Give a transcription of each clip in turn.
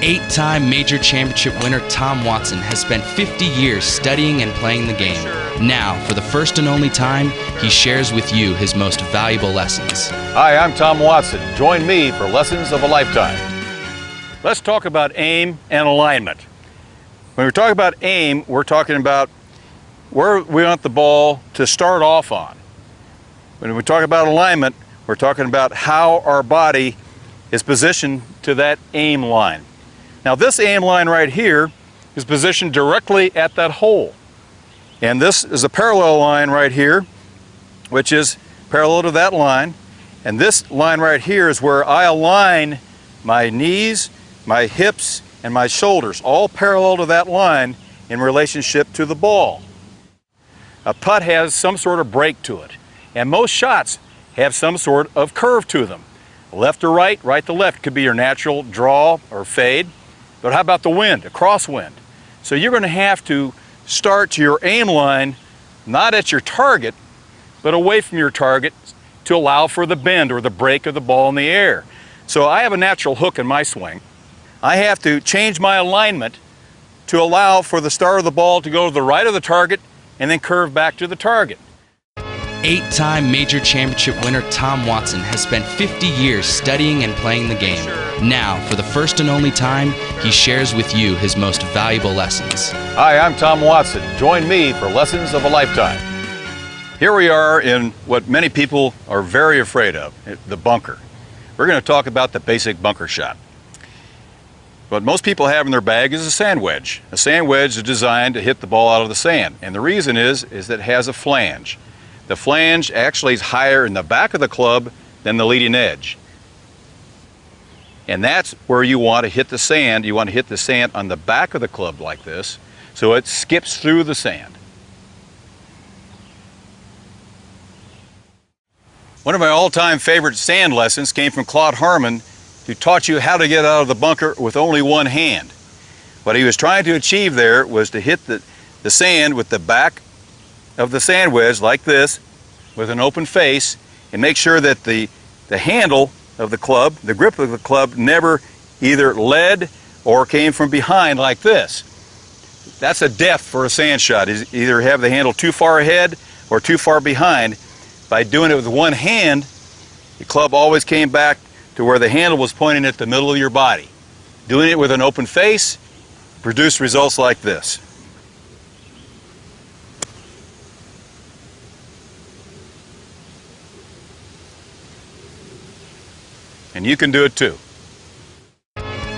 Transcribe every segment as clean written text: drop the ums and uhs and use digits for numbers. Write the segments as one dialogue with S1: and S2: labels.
S1: Eight-time major championship winner Tom Watson has spent 50 years studying and playing the game. Now, for the first and only time, he shares with you his most valuable lessons.
S2: Hi, I'm Tom Watson. Join me for Lessons of a Lifetime. Let's talk about aim and alignment. When we talk about aim, we're talking about where we want the ball to start off on. When we talk about alignment, we're talking about how our body is positioned to that aim line. Now this aim line right here is positioned directly at that hole. And this is a parallel line right here, which is parallel to that line. And this line right here is where I align my knees, my hips, and my shoulders, all parallel to that line in relationship to the ball. A putt has some sort of break to it, and most shots have some sort of curve to them. Left to right, right to left could be your natural draw or fade. But how about the wind, a crosswind? So you're going to have to start to your aim line, not at your target, but away from your target to allow for the bend or the break of the ball in the air. So I have a natural hook in my swing. I have to change my alignment to allow for the start of the ball to go to the right of the target and then curve back to the target.
S1: Eight-time major championship winner Tom Watson has spent 50 years studying and playing the game. Now, for the first and only time, he shares with you his most valuable lessons.
S2: Hi, I'm Tom Watson. Join me for Lessons of a Lifetime. Here we are in what many people are very afraid of, the bunker. We're going to talk about the basic bunker shot. What most people have in their bag is a sand wedge. A sand wedge is designed to hit the ball out of the sand, and the reason is that it has a flange. The flange actually is higher in the back of the club than the leading edge. And that's where you want to hit the sand. You want to hit the sand on the back of the club like this, so it skips through the sand. One of my all-time favorite sand lessons came from Claude Harmon, who taught you how to get out of the bunker with only one hand. What he was trying to achieve there was to hit the sand with the back of the sand wedge like this with an open face, and make sure that the handle of the club, the grip of the club, never either led or came from behind like this. That's a death for a sand shot, is either have the handle too far ahead or too far behind. By doing it with one hand, the club always came back to where the handle was pointing at the middle of your body. Doing it with an open face produced results like this. And you can do it too.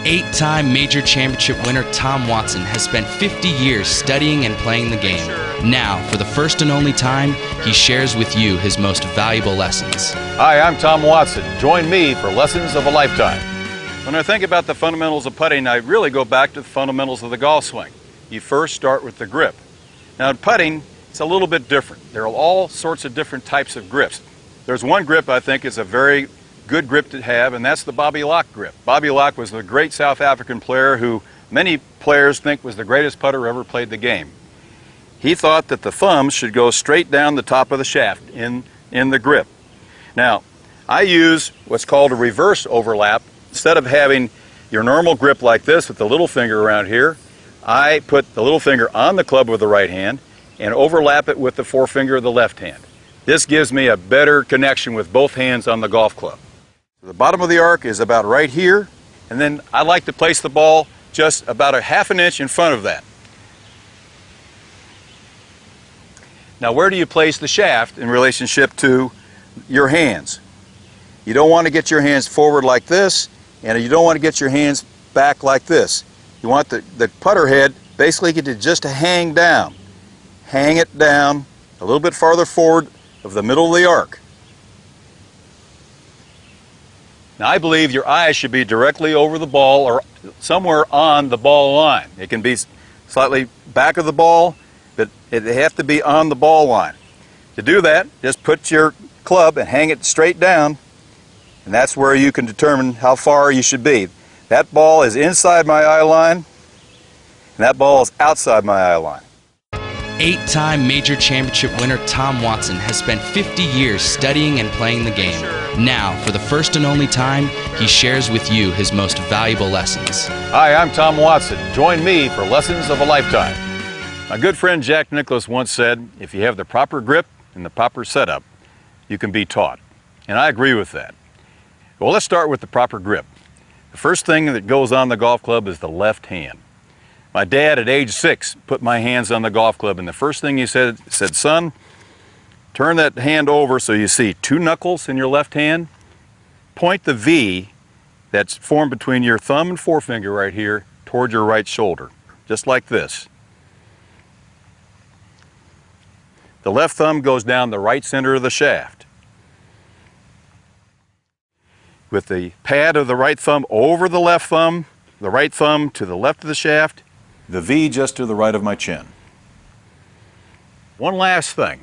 S1: Eight-time major championship winner Tom Watson has spent 50 years studying and playing the game. Now, for the first and only time, he shares with you his most valuable lessons.
S2: Hi, I'm Tom Watson. Join me for Lessons of a Lifetime. When I think about the fundamentals of putting, I really go back to the fundamentals of the golf swing. You first start with the grip. Now in putting, it's a little bit different. There are all sorts of different types of grips. There's one grip I think is a very good grip to have, and that's the Bobby Locke grip. Bobby Locke was the great South African player who many players think was the greatest putter who ever played the game. He thought that the thumbs should go straight down the top of the shaft in the grip. Now, I use what's called a reverse overlap. Instead of having your normal grip like this with the little finger around here, I put the little finger on the club with the right hand and overlap it with the forefinger of the left hand. This gives me a better connection with both hands on the golf club. The bottom of the arc is about right here, and then I like to place the ball just about a half an inch in front of that. Now where do you place the shaft in relationship to your hands? You don't want to get your hands forward like this, and you don't want to get your hands back like this. You want the putter head basically just to hang down. Hang it down a little bit farther forward of the middle of the arc. Now I believe your eyes should be directly over the ball or somewhere on the ball line. It can be slightly back of the ball, but they have to be on the ball line. To do that, just put your club and hang it straight down, and that's where you can determine how far you should be. That ball is inside my eye line, and that ball is outside my eye line.
S1: 8-time major championship winner Tom Watson has spent 50 years studying and playing the game. Now, for the first and only time, he shares with you his most valuable lessons.
S2: Hi, I'm Tom Watson. Join me for Lessons of a Lifetime. My good friend Jack Nicklaus once said, if you have the proper grip and the proper setup, you can be taught. And I agree with that. Well, let's start with the proper grip. The first thing that goes on the golf club is the left hand. My dad at age 6 put my hands on the golf club, and the first thing he said, son, turn that hand over so you see 2 knuckles in your left hand. Point the V that's formed between your thumb and forefinger right here toward your right shoulder, just like this. The left thumb goes down the right center of the shaft. With the pad of the right thumb over the left thumb, the right thumb to the left of the shaft, the V just to the right of my chin. One last thing.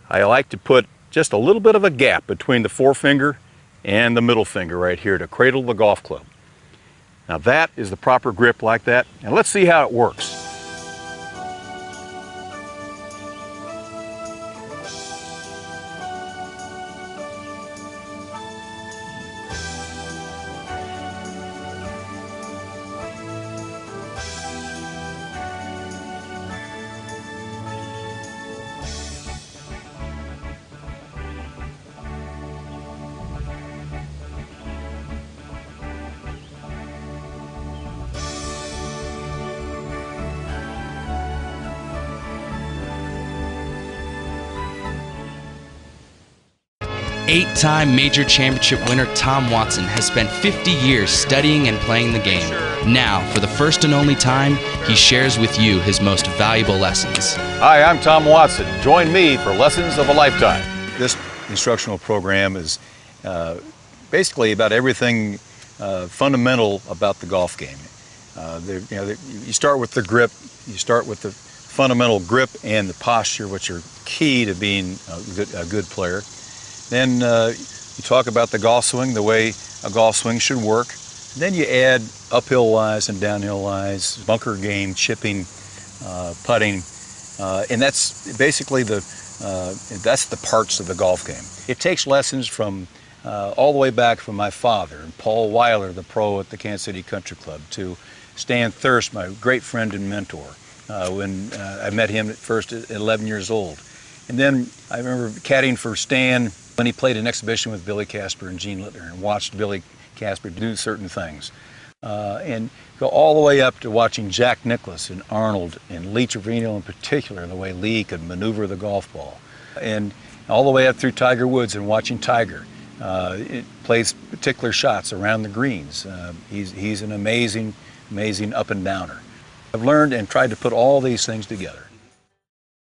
S2: I like to put just a little bit of a gap between the forefinger and the middle finger right here to cradle the golf club. Now that is the proper grip like that, and let's see how it works.
S1: 8-time major championship winner Tom Watson has spent 50 years studying and playing the game. Now, for the first and only time, he shares with you his most valuable lessons.
S2: Hi, I'm Tom Watson. Join me for Lessons of a Lifetime. This instructional program is basically about everything fundamental about the golf game. You start with the grip, you start with the fundamental grip and the posture, which are key to being a good player. Then you talk about the golf swing, the way a golf swing should work. Then you add uphill lies and downhill lies, bunker game, chipping, putting, and that's basically that's the parts of the golf game. It takes lessons from all the way back from my father, and Paul Weiler, the pro at the Kansas City Country Club, to Stan Thirst, my great friend and mentor, when I met him at first at 11 years old. And then I remember caddying for Stan when he played an exhibition with Billy Casper and Gene Littner and watched Billy Casper do certain things. And go all the way up to watching Jack Nicklaus and Arnold and Lee Trevino in particular, the way Lee could maneuver the golf ball. And all the way up through Tiger Woods and watching Tiger. It plays particular shots around the greens. He's an amazing up and downer. I've learned and tried to put all these things together.